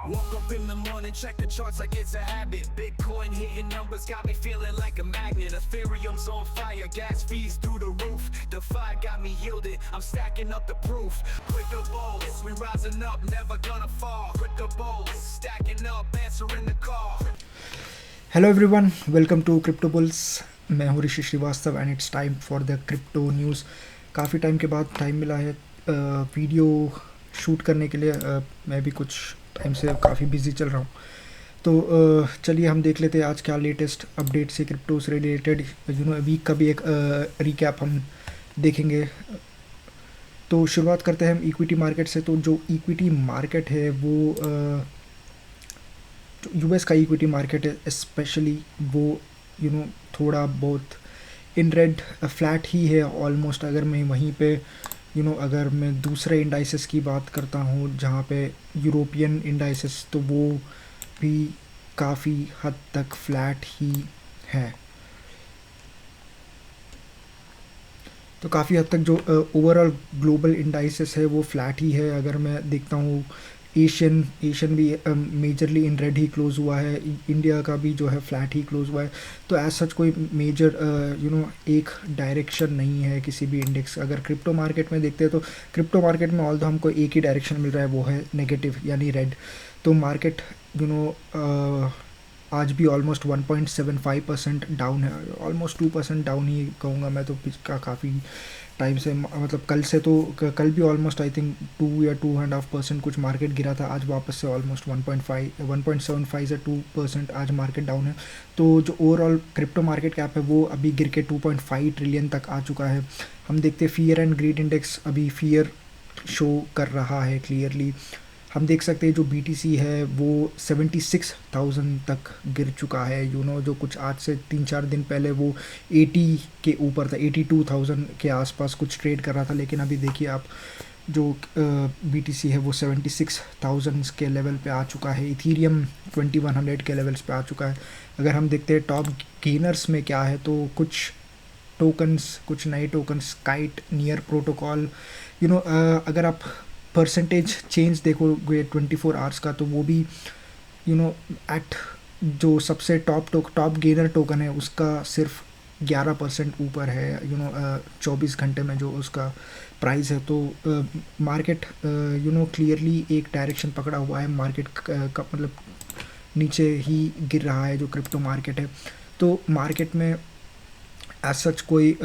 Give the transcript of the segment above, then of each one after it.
Woke up in the morning, check the charts like it's a habit. Bitcoin hitting numbers got me feeling like a magnet. Ethereum's on fire, gas fees through the roof. DeFi got me yielded, I'm stacking up the proof. Crypto bulls, we rising up, never gonna fall. Crypto bulls, stacking up, answering the call. Hello everyone, welcome to crypto bulls. मैं हूँ Rishi Srivastava and it's time for the crypto news. काफ़ी time के बाद time मिला है video shoot करने के लिए। मैं भी कुछ टाइम से काफ़ी बिजी चल रहा हूँ, तो चलिए हम देख लेते हैं आज क्या लेटेस्ट अपडेट से क्रिप्टो से रिलेटेड वीक का भी एक रिकैप हम देखेंगे। तो शुरुआत करते हैं हम इक्विटी मार्केट से। तो जो इक्विटी मार्केट है वो यूएस का इक्विटी मार्केट है स्पेशली, वो थोड़ा बहुत इन रेड फ्लैट ही है ऑलमोस्ट। अगर मैं वहीं पे अगर मैं दूसरे इंडाइसेस की बात करता हूँ जहाँ पे यूरोपियन इंडाइसेस, तो वो भी काफ़ी हद तक फ्लैट ही है। तो काफ़ी हद तक जो ओवरऑल ग्लोबल इंडाइसेस है वो फ्लैट ही है। अगर मैं देखता हूँ एशियन भी majorly in red he close हुआ है, इंडिया का भी जो है फ्लैट ही क्लोज़ हुआ है। तो एज सच कोई मेजर एक डायरेक्शन नहीं है किसी भी इंडेक्स। अगर क्रिप्टो मार्केट में देखते हैं तो क्रिप्टो मार्केट में ऑल दो हमको एक ही डायरेक्शन मिल रहा है, वो है नेगेटिव यानी रेड। तो मार्केट आज भी ऑलमोस्ट 1.75% डाउन है, ऑलमोस्ट 2% डाउन ही कहूँगा मैं तो। पिछला काफ़ी टाइम से मतलब कल से तो कल भी ऑलमोस्ट आई थिंक 2 या 2.5% कुछ मार्केट गिरा था। आज वापस से ऑलमोस्ट 1.75 से 2% आज मार्केट डाउन है। तो जो ओवरऑल क्रिप्टो मार्केट कैप है वो अभी गिर के 2.5 ट्रिलियन तक आ चुका है। हम देखते हैं फियर एंड ग्रीड इंडेक्स अभी फियर शो कर रहा है क्लियरली। हम देख सकते हैं जो BTC है वो 76,000 तक गिर चुका है। जो कुछ आज से 3-4 दिन पहले वो 80 के ऊपर था, 82,000 के आसपास कुछ ट्रेड कर रहा था। लेकिन अभी देखिए आप, जो BTC है वो 76,000 के लेवल पे आ चुका है। इथीरियम 2100 के लेवल्स पे आ चुका है। अगर हम देखते हैं टॉप गेनर्स में क्या है, तो कुछ नए टोकन्स, काइट, नियर प्रोटोकॉल, अगर आप परसेंटेज चेंज देखोगे 24 आवर्स का, तो वो भी एट जो सबसे टॉप गेनर टोकन है उसका सिर्फ 11% ऊपर है 24 घंटे में जो उसका प्राइस है। तो मार्केट क्लियरली एक डायरेक्शन पकड़ा हुआ है। मार्केट का मतलब नीचे ही गिर रहा है जो क्रिप्टो मार्केट है। तो मार्केट में एज सच कोई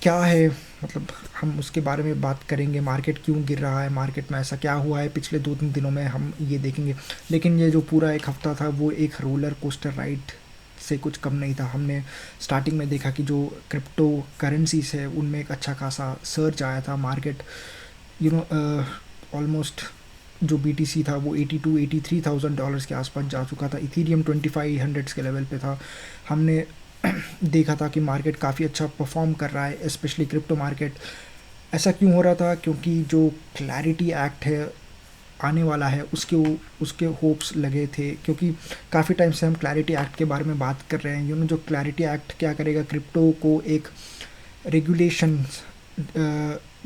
क्या है, मतलब हम उसके बारे में बात करेंगे। मार्केट क्यों गिर रहा है, मार्केट में ऐसा क्या हुआ है पिछले 2-3 दिनों में, हम ये देखेंगे। लेकिन ये जो पूरा एक हफ़्ता था वो एक रोलर कोस्टर राइड से कुछ कम नहीं था। हमने स्टार्टिंग में देखा कि जो क्रिप्टो करेंसीज है उनमें एक अच्छा खासा सर्च आया था। मार्केट ऑलमोस्ट जो BTC था वो $82,000-83,000 के आसपास जा चुका था। इथीरियम 2500 के लेवल पे था। हमने देखा था कि मार्केट काफ़ी अच्छा परफॉर्म कर रहा है, स्पेशली क्रिप्टो मार्केट। ऐसा क्यों हो रहा था? क्योंकि जो क्लैरिटी एक्ट है आने वाला है उसके होप्स लगे थे। क्योंकि काफ़ी टाइम से हम क्लैरिटी एक्ट के बारे में बात कर रहे हैं। जो क्लैरिटी एक्ट क्या करेगा, क्रिप्टो को एक रेगुलेशन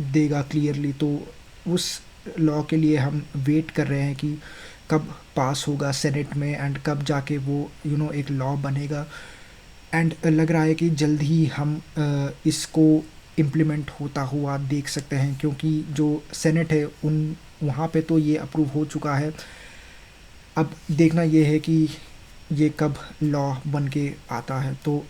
देगा क्लियरली। तो उस लॉ के लिए हम वेट कर रहे हैं कि कब पास होगा सेनेट में एंड कब जाके वो एक लॉ बनेगा। एंड लग रहा है कि जल्द ही हम इसको इम्प्लीमेंट होता हुआ देख सकते हैं, क्योंकि जो सेनेट है वहाँ पे तो ये अप्रूव हो चुका है। अब देखना ये है कि ये कब लॉ बन के आता है। तो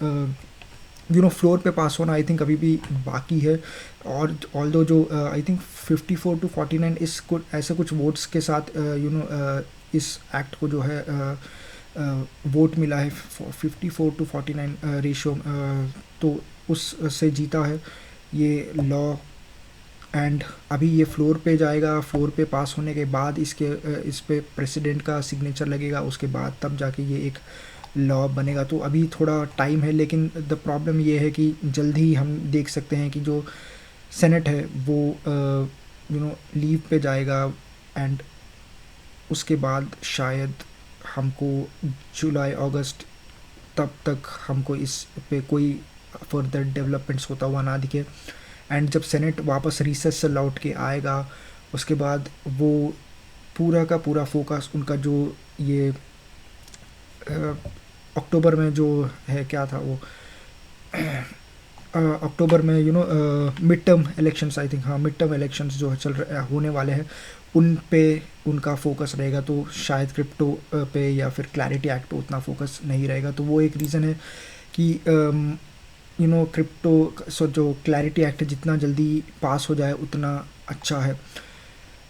फ्लोर पे पास होना आई थिंक अभी भी बाकी है। और ऑल्दो जो आई थिंक 54 to 49 इस ऐसे कुछ वोट्स के साथ इस एक्ट को जो है वोट मिला है 54 to 49 रेशो, तो उससे जीता है ये लॉ। एंड अभी ये फ्लोर पे जाएगा। फ्लोर पे पास होने के बाद इस पे प्रेसिडेंट का सिग्नेचर लगेगा, उसके बाद तब जाके ये एक लॉ बनेगा। तो अभी थोड़ा टाइम है, लेकिन द प्रॉब्लम ये है कि जल्द ही हम देख सकते हैं कि जो सेनेट है वो लीव पे जाएगा। एंड उसके बाद शायद हमको जुलाई अगस्त तब तक हमको इस पे कोई फर्दर डेवलपमेंट्स होता हुआ ना दिखे। एंड जब सेनेट वापस रिसेस से लौट के आएगा उसके बाद वो पूरा का पूरा फोकस उनका जो ये अक्टूबर में जो है क्या था वो अक्टूबर में mid term elections, I think, हाँ, मिड टर्म इलेक्शंस जो होने वाले हैं उन पे उनका फोकस रहेगा। तो शायद क्रिप्टो पे या फिर क्लैरिटी एक्ट पे उतना फोकस नहीं रहेगा। तो वो एक रीज़न है कि क्रिप्टो जो क्लैरिटी एक्ट जितना जल्दी पास हो जाए उतना अच्छा है।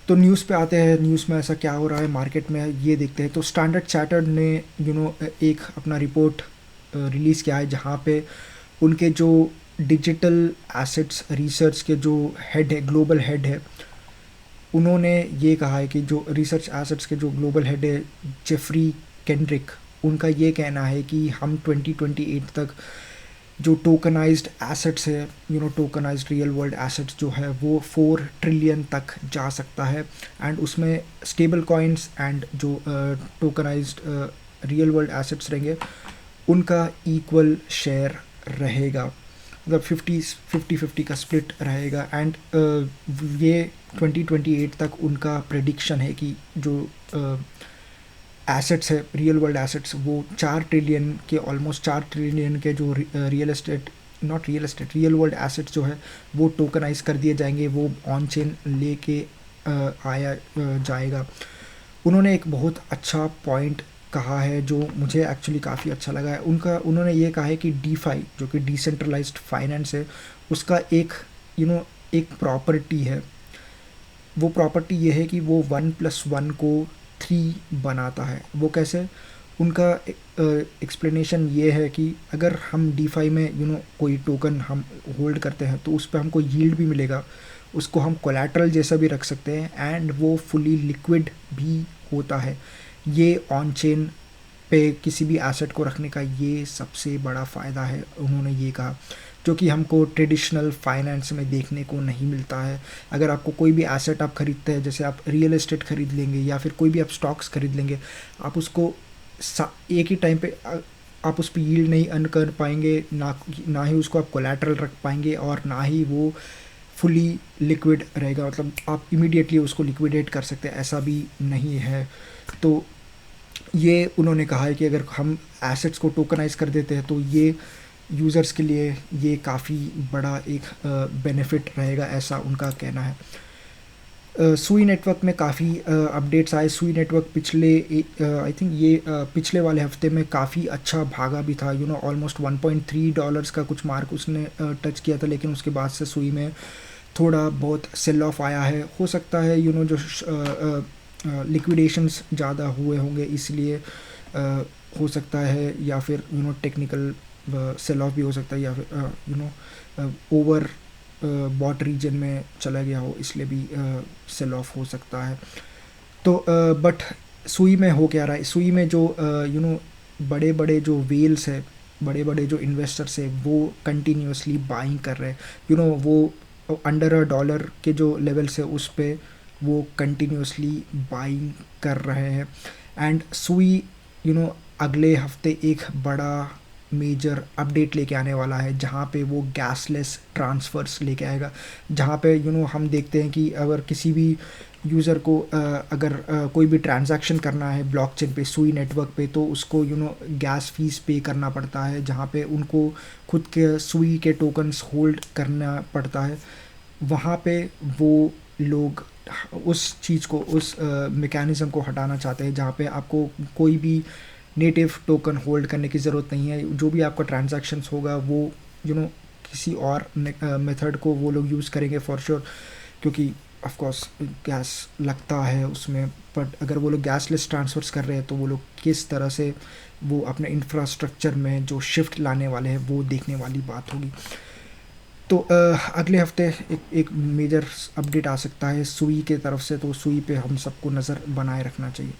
तो न्यूज़ पे आते हैं, न्यूज़ में ऐसा क्या हो रहा है मार्केट में ये देखते हैं। तो स्टैंडर्ड चार्टर्ड ने एक अपना रिपोर्ट रिलीज़ किया है जहाँ पे उनके जो डिजिटल एसेट्स रिसर्च के जो हेड है, ग्लोबल हेड है, उन्होंने ये कहा है कि जो रिसर्च एसेट्स के जो ग्लोबल हेड है जेफरी केंड्रिक, उनका ये कहना है कि हम 2028 तक जो टोकनाइज्ड एसेट्स है, टोकनाइज्ड रियल वर्ल्ड एसेट्स जो है वो 4 ट्रिलियन तक जा सकता है। एंड उसमें स्टेबल कॉइन्स एंड जो टोकनाइज्ड रियल वर्ल्ड एसेट्स रहेंगे उनका इक्वल शेयर रहेगा, मतलब 50-50 का स्प्लिट रहेगा। एंड ये 2028 तक उनका प्रेडिक्शन है कि जो एसेट्स है, रियल वर्ल्ड एसेट्स, वो 4 ट्रिलियन के, ऑलमोस्ट 4 ट्रिलियन के जो रियल वर्ल्ड एसेट्स जो है वो टोकनाइज कर दिए जाएंगे, वो ऑन चेन लेके आया जाएगा। उन्होंने एक बहुत अच्छा पॉइंट कहा है जो मुझे एक्चुअली काफ़ी अच्छा लगा है। उन्होंने ये कहा है कि डीफाई जो कि डिसेंट्रलाइज्ड फाइनेंस है, उसका एक एक प्रॉपर्टी है। वो प्रॉपर्टी ये है कि वो 1+1 को 3 बनाता है। वो कैसे? उनका एक्सप्लेनेशन ये है कि अगर हम डीफाई में कोई टोकन हम होल्ड करते हैं तो उस पर हमको यील्ड भी मिलेगा, उसको हम कोलैटरल जैसा भी रख सकते हैं एंड वो फुली लिक्विड भी होता है। ये ऑन चेन पे किसी भी एसेट को रखने का ये सबसे बड़ा फ़ायदा है, उन्होंने ये कहा, जो कि हमको ट्रेडिशनल फाइनेंस में देखने को नहीं मिलता है। अगर आपको कोई भी एसेट आप खरीदते हैं, जैसे आप रियल एस्टेट खरीद लेंगे या फिर कोई भी आप स्टॉक्स खरीद लेंगे, आप उसको एक ही टाइम पे आप उस पर यील्ड नहीं अर्न कर पाएंगे, ना ही उसको आप कोलैटरल रख पाएंगे और ना ही वो फुली लिक्विड रहेगा, मतलब आप इमीडिएटली उसको लिक्विडेट कर सकते हैं, ऐसा भी नहीं है। तो ये उन्होंने कहा है कि अगर हम एसेट्स को टोकनाइज कर देते हैं तो ये यूज़र्स के लिए ये काफ़ी बड़ा एक बेनिफिट रहेगा, ऐसा उनका कहना है। सुई नेटवर्क में काफ़ी अपडेट्स आए। सुई नेटवर्क आई थिंक ये पिछले वाले हफ्ते में काफ़ी अच्छा भागा भी था, ऑलमोस्ट $1.3 का कुछ मार्क उसने टच किया था, लेकिन उसके बाद से सुई में थोड़ा बहुत सेल ऑफ आया है। हो सकता है जो लिक्विडेशंस ज़्यादा हुए होंगे इसलिए हो सकता है, या फिर टेक्निकल सेल ऑफ भी हो सकता है, या फिर ओवर बॉट रीजन में चला गया हो इसलिए भी सेल ऑफ हो सकता है। तो बट सुई में हो क्या रहा है, सुई में जो बड़े बड़े जो वेल्स है, बड़े बड़े जो इन्वेस्टर्स है वो कंटिन्यूसली बाइंग कर रहे हैं, वो अंडर $1 के जो लेवल्स है उस पे वो कंटिन्यूसली बाइंग कर रहे हैं। एंड सुई अगले हफ्ते एक बड़ा मेजर अपडेट लेके आने वाला है जहाँ पे वो गैसलेस ट्रांसफ़र्स लेके आएगा, जहाँ पे हम देखते हैं कि अगर किसी भी यूज़र को अगर कोई भी ट्रांजैक्शन करना है ब्लॉकचेन पे, सुई नेटवर्क पे, तो उसको गैस फीस पे करना पड़ता है, जहाँ पे उनको खुद के सुई के टोकन्स होल्ड करना पड़ता है। वहाँ पे वो लोग उस चीज़ को, उस मैकेनिज़्म को हटाना चाहते हैं, जहाँ पे आपको कोई भी नेटिव टोकन होल्ड करने की ज़रूरत नहीं है। जो भी आपका ट्रांजैक्शंस होगा वो किसी और मेथड को वो लोग यूज़ करेंगे फॉर श्योर, क्योंकि ऑफ कोर्स गैस लगता है उसमें। बट अगर वो लोग गैसलेस ट्रांसफ़र्स कर रहे हैं तो वो लोग किस तरह से वो अपने इंफ्रास्ट्रक्चर में जो शिफ्ट लाने वाले हैं वो देखने वाली बात होगी। तो अगले हफ्ते एक मेजर अपडेट आ सकता है सुई के तरफ से, तो सुई पे हम सबको नज़र बनाए रखना चाहिए।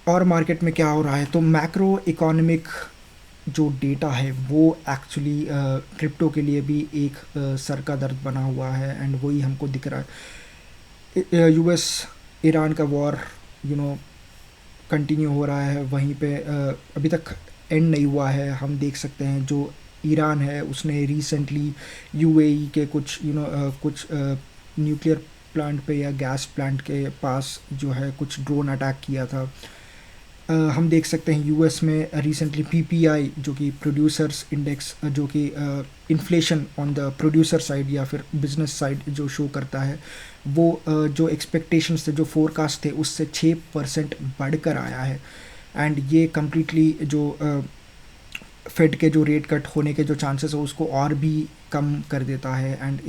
और मार्केट में क्या हो रहा है, तो मैक्रो इकोनॉमिक जो डेटा है वो एक्चुअली क्रिप्टो के लिए भी एक सर का दर्द बना हुआ है, एंड वही हमको दिख रहा है। यूएस ईरान का वॉर कंटिन्यू हो रहा है, वहीं पे अभी तक एंड नहीं हुआ है। हम देख सकते हैं जो ईरान है उसने रिसेंटली यूएई के कुछ न्यूक्लियर प्लांट पे या गैस प्लांट के पास जो है कुछ ड्रोन अटैक किया था। हम देख सकते हैं यूएस में रिसेंटली पीपीआई जो कि प्रोड्यूसर्स इंडेक्स जो कि inflation on the producer side या फिर बिजनेस साइड जो शो करता है, वो जो एक्सपेक्टेशंस थे, जो फोरकास्ट थे, उससे 6% बढ़कर आया है। एंड ये कम्प्लीटली जो फेड के जो रेट कट होने के जो चांसेस है उसको और भी कम कर देता है। एंड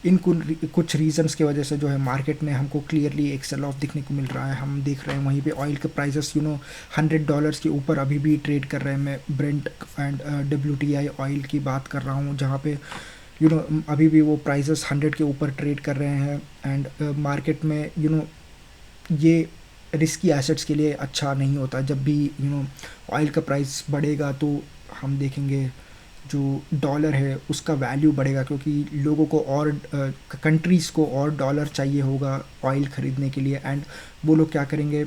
इन कुछ रीजंस की वजह से जो है मार्केट में हमको क्लियरली एक सेल ऑफ दिखने को मिल रहा है। हम देख रहे हैं वहीं पे ऑयल के प्राइसेस $100 के ऊपर अभी भी ट्रेड कर रहे हैं। मैं ब्रेंट एंड WTI ऑयल की बात कर रहा हूँ, जहाँ पे अभी भी वो प्राइसेस 100 के ऊपर ट्रेड कर रहे हैं। एंड मार्केट में ये रिस्की एसेट्स के लिए अच्छा नहीं होता। जब भी ऑयल का प्राइस बढ़ेगा तो हम देखेंगे जो डॉलर है उसका वैल्यू बढ़ेगा, क्योंकि लोगों को और कंट्रीज़ को और डॉलर चाहिए होगा ऑयल ख़रीदने के लिए। एंड वो लोग क्या करेंगे,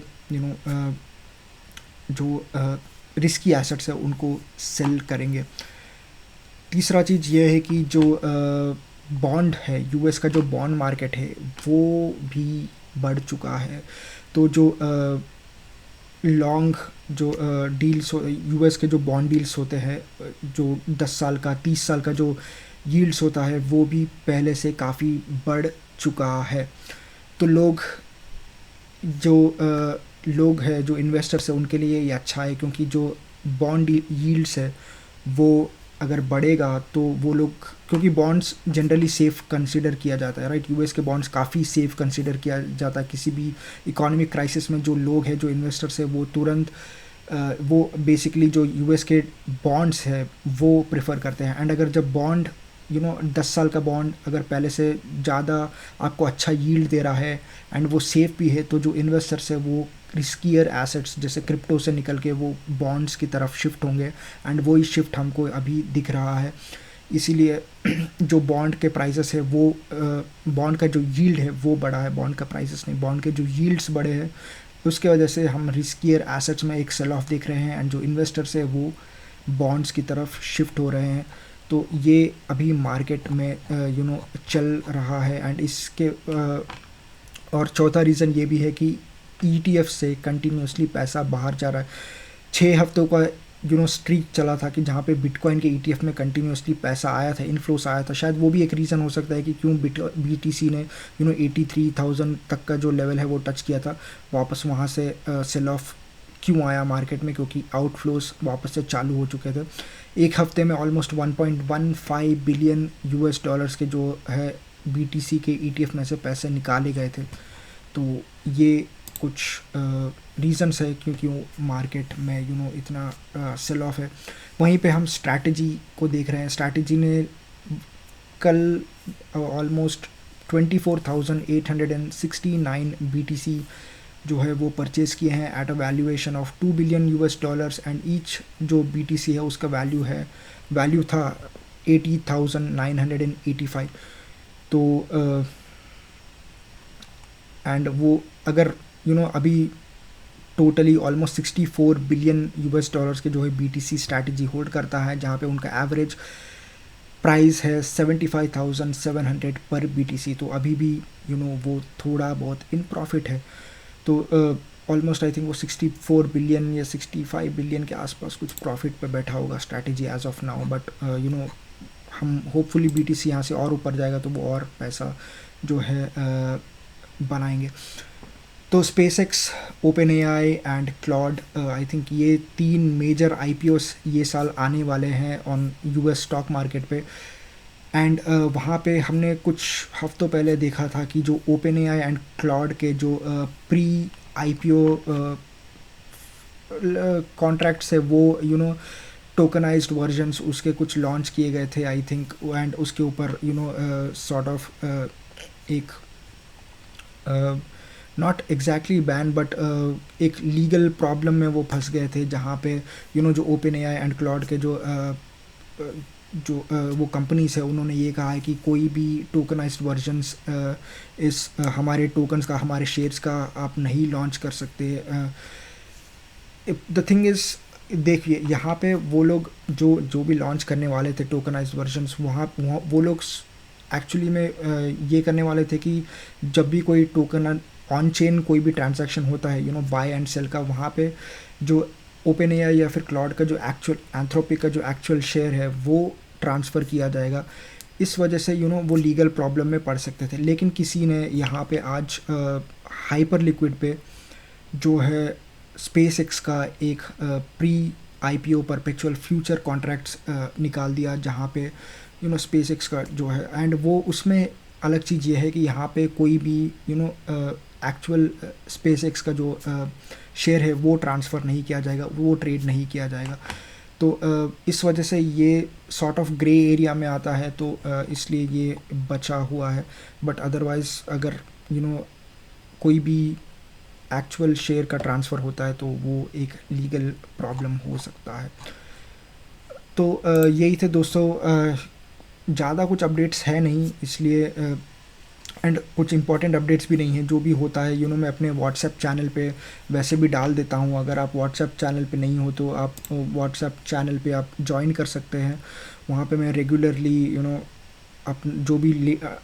जो रिस्की एसेट्स है उनको सेल करेंगे। तीसरा चीज़ ये है कि जो बॉन्ड है, यूएस का जो बॉन्ड मार्केट है वो भी बढ़ चुका है। तो जो लॉन्ग जो डील्स यूएस के जो बॉन्ड डील्स होते हैं, जो 10 साल का 30 साल का जो यील्ड्स होता है, वो भी पहले से काफ़ी बढ़ चुका है। तो लोग है जो इन्वेस्टर्स है उनके लिए ये अच्छा है, क्योंकि जो बॉन्ड यील्ड्स है वो अगर बढ़ेगा तो वो लोग, क्योंकि बॉन्ड्स जनरली सेफ़ कंसिडर किया जाता है, राइट। यूएस के बॉन्ड्स काफ़ी सेफ़ कंसिडर किया जाता है। किसी भी इकोनॉमिक क्राइसिस में जो लोग हैं, जो इन्वेस्टर्स है, वो तुरंत वो बेसिकली जो यूएस के बॉन्ड्स है वो प्रेफर करते हैं। एंड अगर जब बॉन्ड 10 साल का बॉन्ड अगर पहले से ज़्यादा आपको अच्छा यील्ड दे रहा है एंड वो सेफ़ भी है, तो जो इन्वेस्टर्स है वो रिस्कियर एसेट्स जैसे क्रिप्टो से निकल के वो बॉन्ड्स की तरफ शिफ्ट होंगे। एंड वही शिफ्ट हमको अभी दिख रहा है। इसीलिए जो बॉन्ड के प्राइसेस है वो बॉन्ड का जो यील्ड है वो बढ़ा है, बॉन्ड का प्राइसेस नहीं, बॉन्ड के जो यील्ड्स बढ़े हैं, उसके वजह से हम रिस्कियर एसेट्स में एक सेल ऑफ देख रहे हैं। एंड जो इन्वेस्टर्स है वो बॉन्ड्स की तरफ शिफ्ट हो रहे हैं। तो ये अभी मार्केट में चल रहा है। एंड इसके और चौथा रीज़न ये भी है कि ETF से कंटिन्यूसली पैसा बाहर जा रहा है। 6 हफ्तों का स्ट्रीक चला था कि जहाँ पे बिटकॉइन के ETF में कंटिन्यूसली पैसा आया था, इनफ्लोस आया था। शायद वो भी एक रीज़न हो सकता है कि क्यों BTC ने 83,000 तक का जो लेवल है वो टच किया था, वापस वहाँ से सेल ऑफ क्यों आया मार्केट में, क्योंकि आउटफ्लोस वापस से चालू हो चुके थे। एक हफ्ते में ऑलमोस्ट $1.15 बिलियन के जो है BTC के ETF में से पैसे निकाले गए थे। तो ये कुछ रीज़न्स है क्योंकि मार्केट में इतना सेल ऑफ है। वहीं पे हम स्ट्रैटेजी को देख रहे हैं। स्ट्रैटेजी ने कल ऑलमोस्ट 24,869 BTC जो है वो परचेज़ किए हैं at a valuation of $2 billion. And each जो BTC है उसका वैल्यू था 80,985। तो एंड वो अगर अभी टोटली ऑलमोस्ट 64 बिलियन के जो है BTC स्ट्रैटेजी होल्ड करता है, जहाँ पे उनका एवरेज प्राइस है 75,700 पर BTC। तो अभी भी वो थोड़ा बहुत इन प्रॉफिट है। तो ऑलमोस्ट आई थिंक वो 64 बिलियन या 65 बिलियन के आसपास कुछ प्रॉफिट पे बैठा होगा strategy as of now. But हम होपफुली BTC यहाँ से और ऊपर जाएगा तो वो और पैसा जो है बनाएंगे। तो SpaceX, OpenAI and Claude, I think ये 3 मेजर IPOs ये साल आने वाले हैं ऑन US स्टॉक मार्केट पे। एंड वहाँ पे हमने कुछ हफ्तों पहले देखा था कि जो OpenAI एंड Claude के जो प्री IPO कॉन्ट्रैक्ट्स है वो टोकनाइज्ड वर्जन्स उसके कुछ लॉन्च किए गए थे आई थिंक। एंड उसके ऊपर सॉर्ट ऑफ एक नॉट एग्जैक्टली बैन बट एक लीगल प्रॉब्लम में वो फंस गए थे, जहाँ पे जो OpenAI एंड Claude के वो कंपनीज है उन्होंने ये कहा है कि कोई भी टोकनाइज्ड वर्जन्स इस हमारे टोकन्स का, हमारे शेयर्स का आप नहीं लॉन्च कर सकते। द थिंग इज़, देखिए यहाँ पे वो लोग जो भी लॉन्च करने वाले थे टोकनाइज्ड वर्जन्स, वहाँ वो लोग एक्चुअली में ये करने वाले थे कि जब भी कोई टोकन ऑन चेन कोई भी ट्रांजैक्शन होता है बाय एंड सेल का, वहाँ पे जो ओपन एआई या फिर क्लाउड का जो एक्चुअल एंथ्रोपिक का जो एक्चुअल शेयर है वो ट्रांसफ़र किया जाएगा। इस वजह से वो लीगल प्रॉब्लम में पड़ सकते थे। लेकिन किसी ने यहाँ पे आज हाइपर लिक्विड पे जो है स्पेस एक्स का एक pre IPO perpetual future contracts निकाल दिया, जहाँ पे स्पेस एक्स का जो है, एंड वो उसमें अलग चीज़ ये है कि यहाँ पे कोई भी एक्चुअल स्पेस एक्स का जो शेयर है वो ट्रांसफ़र नहीं किया जाएगा, वो ट्रेड नहीं किया जाएगा। तो इस वजह से ये सॉर्ट ऑफ ग्रे एरिया में आता है, तो इसलिए ये बचा हुआ है। बट अदरवाइज़ अगर कोई भी एक्चुअल शेयर का ट्रांसफ़र होता है तो वो एक लीगल प्रॉब्लम हो सकता है। तो यही थे दोस्तों, ज़्यादा कुछ अपडेट्स है नहीं, इसलिए एंड कुछ इंपॉर्टेंट अपडेट्स भी नहीं है। जो भी होता है मैं अपने व्हाट्सएप चैनल पे वैसे भी डाल देता हूँ। अगर आप व्हाट्सएप चैनल पे नहीं हो तो आप व्हाट्सएप चैनल पे आप ज्वाइन कर सकते हैं। वहाँ पे मैं रेगुलरली जो भी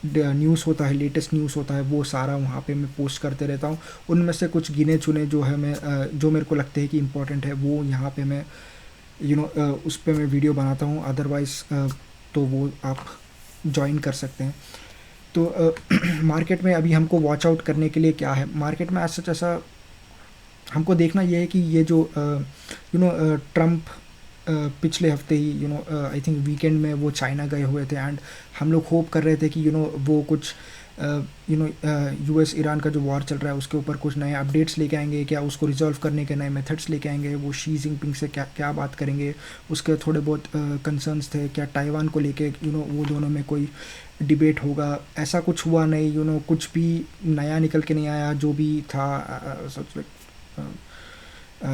न्यूज़ होता है, लेटेस्ट न्यूज़ होता है, वो सारा वहाँ पे मैं पोस्ट करते रहता हूँ। उनमें से कुछ गिने चुने जो है मैं जो मेरे को लगते हैं कि इम्पोर्टेंट है वो यहाँ पे मैं उस पर मैं वीडियो बनाता हूँ। अदरवाइज़ तो वो आप ज्वाइन कर सकते हैं। तो मार्केट में अभी हमको वॉच आउट करने के लिए क्या है, मार्केट में ऐसा हमको देखना ये है कि ये जो ट्रम्प पिछले हफ्ते ही आई थिंक वीकेंड में वो चाइना गए हुए थे, एंड हम लोग होप कर रहे थे कि वो कुछ यूएस ईरान का जो वॉर चल रहा है उसके ऊपर कुछ नए अपडेट्स लेके आएंगे, क्या उसको रिजॉल्व करने के नए मेथड्स लेके आएंगे, वो शी जिनपिंग से क्या बात करेंगे, उसके थोड़े बहुत कंसर्न्स थे, क्या ताइवान को लेके वो दोनों में कोई डिबेट होगा। ऐसा कुछ हुआ नहीं, कुछ भी नया निकल के नहीं आया। जो भी था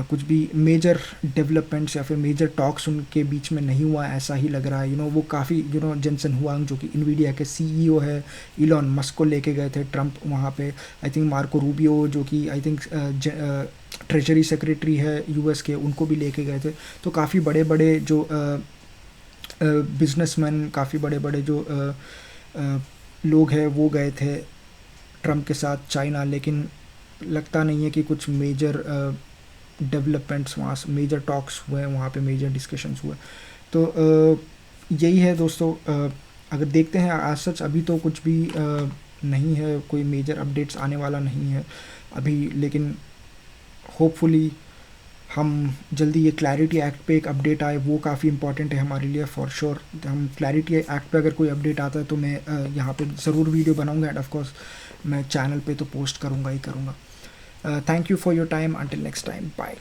कुछ भी मेजर डेवलपमेंट्स या फिर मेजर टॉक्स उनके बीच में नहीं हुआ, ऐसा ही लग रहा है। वो काफ़ी जेनसन हुआंग जो कि इन्वीडिया के सीईओ है, इलॉन मस्क को लेके गए थे ट्रम्प वहाँ पे। आई थिंक मार्को रूबियो जो कि आई थिंक ट्रेजरी सेक्रेटरी है यूएस के, उनको भी लेके गए थे। तो काफ़ी बड़े बड़े जो बिजनेसमैन, काफ़ी बड़े बड़े जो लोग हैं वो गए थे ट्रम्प के साथ चाइना। लेकिन लगता नहीं है कि कुछ मेजर डेवलपमेंट्स वहाँ से, मेजर टॉक्स हुए वहाँ पे, मेजर डिस्कशंस हुए। तो यही है दोस्तों। अगर देखते हैं आज सच अभी तो कुछ भी नहीं है, कोई मेजर अपडेट्स आने वाला नहीं है अभी। लेकिन होपफुली हम जल्दी ये क्लैरिटी एक्ट पे एक अपडेट आए, वो काफ़ी इंपॉर्टेंट है हमारे लिए फॉर श्योर। हम क्लैरिटी एक्ट पे अगर कोई अपडेट आता है तो मैं यहाँ पे ज़रूर वीडियो बनाऊँगा, एंड ऑफ कोर्स मैं चैनल पे तो पोस्ट करूँगा ही करूँगा। Thank you for your time. Until next time. Bye.